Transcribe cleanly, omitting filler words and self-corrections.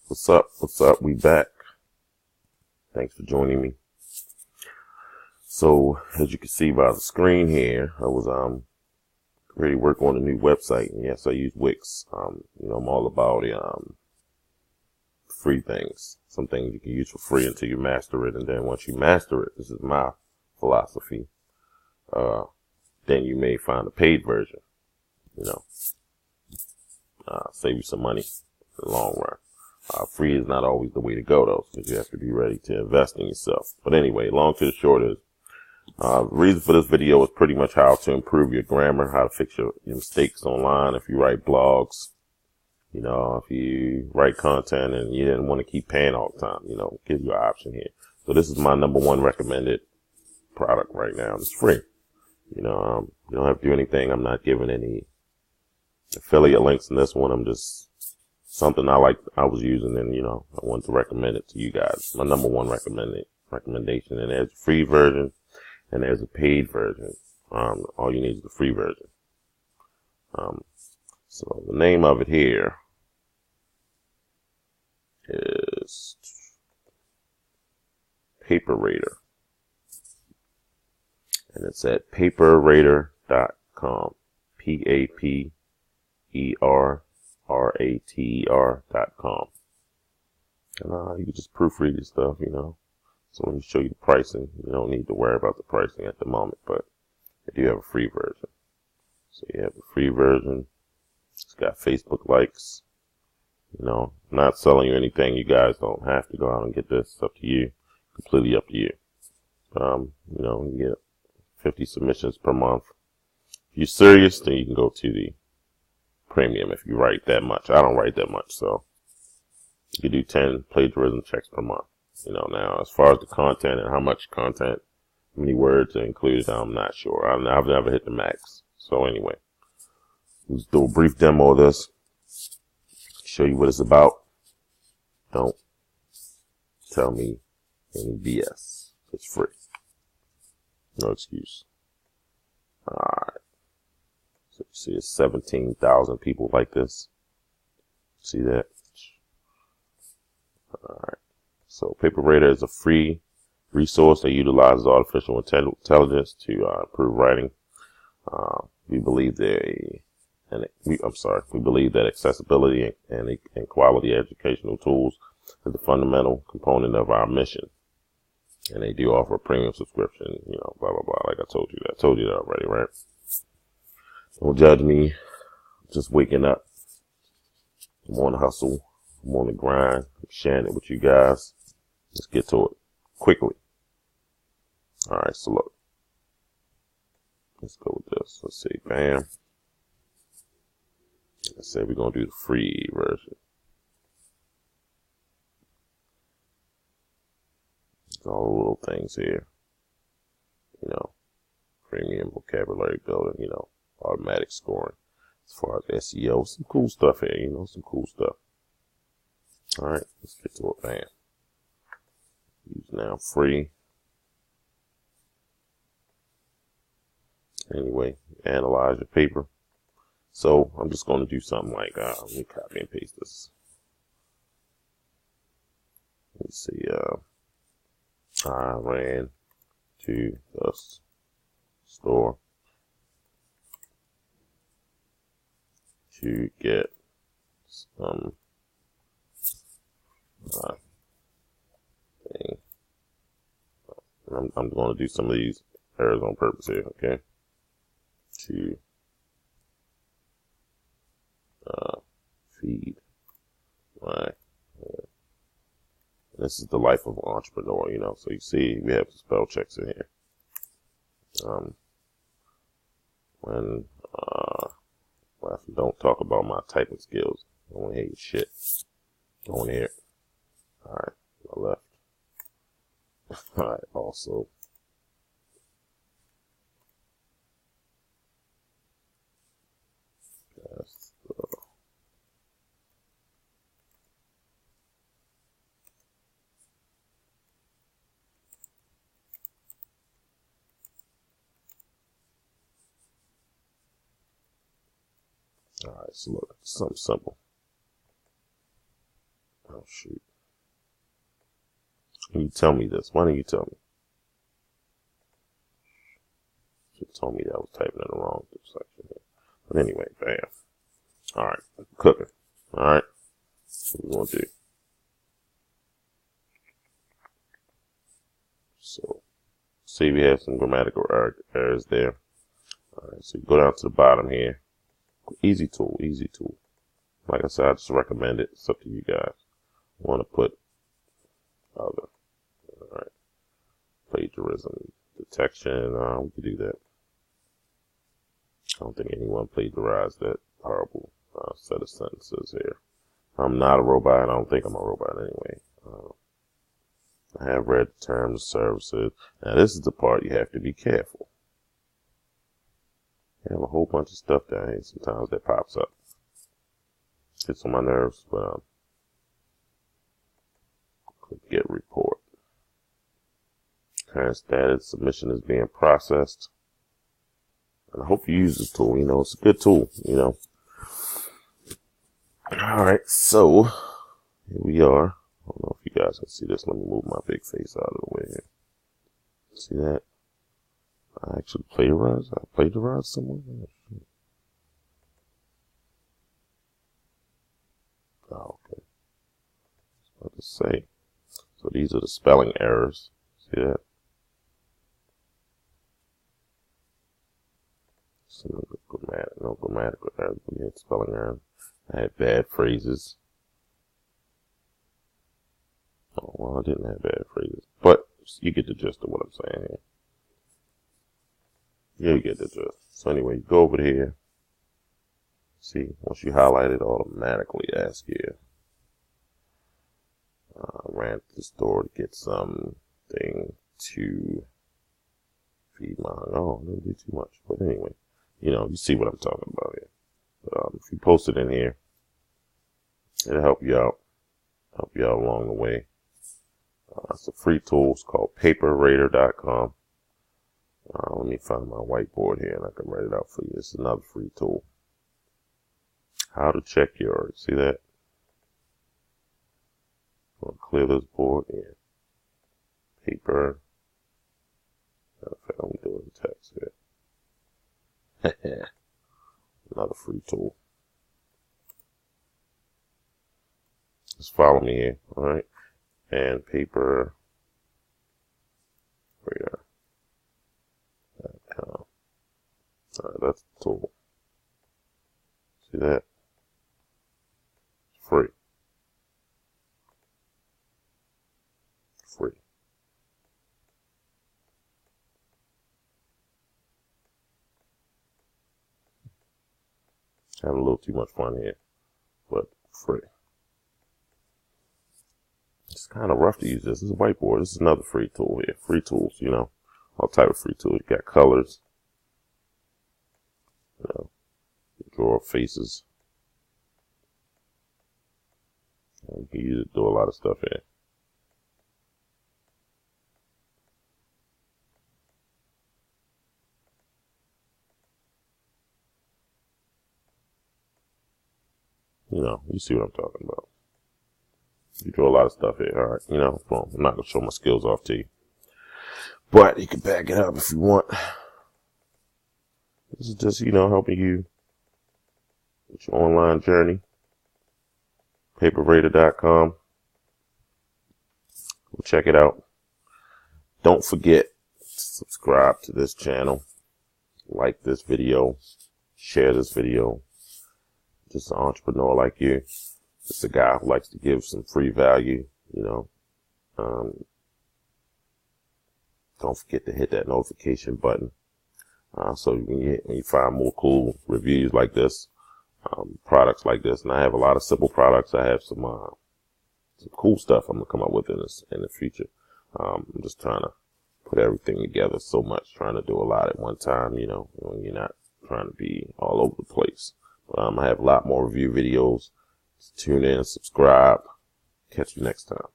What's up? What's up? We back. Thanks for joining me. So, as you can see by the screen here, I was ready to work on a new website, and yes, I use Wix. I'm all about free things. Some things you can use for free until you master it, and then once you master it, this is my philosophy. Then you may find a paid version. Save you some money in the long run. Free is not always the way to go, though, because you have to be ready to invest in yourself. But anyway, long to the short is, the reason for this video is pretty much how to improve your grammar, how to fix your mistakes online. If you write blogs, if you write content and you didn't want to keep paying all the time, give you an option here. So this is my #1 recommended product right now. It's free. You don't have to do anything. I'm not giving any affiliate links in this one. I'm just something I was using, and I wanted to recommend it to you guys. My #1 recommendation, and there's a free version and there's a paid version. All you need is the free version. So the name of it here is PaperRater, and it's at paperrater.com. PaperRater.com. And you can just proofread your stuff, So let me show you the pricing. You don't need to worry about the pricing at the moment, but I do have a free version. So you have the free version. It's got Facebook likes. Not selling you anything. You guys don't have to go out and get this. It's up to you. Completely up to you. You get 50 submissions per month. If you're serious, then you can go to the premium if you write that much. I don't write that much, so you can do 10 plagiarism checks per month. Now as far as the content and how much content, how many words are included, I'm not sure. I've never hit the max. So anyway, let's do a brief demo of this. Show you what it's about. Don't tell me any BS. It's free. No excuse. Alright. So you see it's 17,000 people like this. See that? Alright. So PaperRater is a free resource that utilizes artificial intelligence to improve writing. We believe that accessibility and quality educational tools is a fundamental component of our mission. And they do offer a premium subscription, blah, blah, blah. Like I told you that. I told you that already, right? Don't judge me. I'm just waking up. I'm on the hustle. I'm on the grind. I'm sharing it with you guys. Let's get to it quickly. All right, so look. Let's go with this. Let's see. Bam. Let's say we're going to do the free version. All the little things here. Premium vocabulary building, automatic scoring. As far as SEO, some cool stuff here, some cool stuff. All right, let's get to it, bam. Use now free. Anyway, analyze your paper. So I'm just going to do something like, let me copy and paste this. Let's see, I ran to the store to get some thing. I'm going to do some of these errors on purpose here, okay? To feed my this is the life of an entrepreneur, so you see we have spell checks in here. Don't talk about my typing skills. I don't hear your shit. Don't hear it. Alright, my left. Alright, also. That's Alright, so look, something simple. Oh, shoot. Can you tell me this? Why don't you tell me? You told me that I was typing in the wrong section here. But anyway, bam. Alright, cooking. Alright. What we're going to do. So, see, we have some grammatical errors there. Alright, so you go down to the bottom here. Easy tool, easy tool. Like I said, I just recommend it. It's up to you guys. I want to put other. Alright. Plagiarism detection. We could do that. I don't think anyone plagiarized that horrible set of sentences here. I'm not a robot. I don't think I'm a robot anyway. I have read the terms of services. Now, this is the part you have to be careful. You have a whole bunch of stuff down here. Sometimes that pops up. Gets on my nerves, but click get report. Current status, submission is being processed. And I hope you use this tool. You know, it's a good tool, you know. Alright, so here we are. I don't know if you guys can see this. Let me move my big face out of the way here. See that? I actually plagiarized. I plagiarized someone. Oh, okay. I was about to say. So these are the spelling errors. See that? Some grammatical errors. We had spelling errors. I had bad phrases. Oh, well, I didn't have bad phrases. But you get the gist of what I'm saying here. Yeah, you get the gist. So anyway, you go over here. See, once you highlight it, automatically asks you. Ran to the store to get something to feed my hunger. Oh, I didn't do too much. But anyway, you know, you see what I'm talking about here. But, if you post it in here, it'll help you out. Help you out along the way. It's a free tool. It's called paperrater.com. Let me find my whiteboard here and I can write it out for you. It's another free tool. How to check your, see that? I'm going to clear this board in paper. I'm doing text here. Another free tool. Just follow me here, alright? And paper radar. Alright, that's the tool. See that? It's free. Free. Having a little too much fun here, but free. It's kind of rough to use this. This is a whiteboard. This is another free tool here. Free tools, you know. All type of free tools. You got colors. You know, you draw faces. And you can use it to do a lot of stuff here. You know, you see what I'm talking about. You draw a lot of stuff here, alright? You know, well, I'm not going to show my skills off to you. But you can back it up if you want. This is just, you know, helping you with your online journey. Paperrater.com. Go check it out. Don't forget to subscribe to this channel. Like this video. Share this video. Just an entrepreneur like you. Just a guy who likes to give some free value, you know. Don't forget to hit that notification button. So when you find more cool reviews like this, products like this, and I have a lot of simple products. I have some cool stuff I'm gonna come up with in the future. I'm just trying to put everything together so much, trying to do a lot at one time, you know, when you're not trying to be all over the place. I have a lot more review videos. Tune in, subscribe. Catch you next time.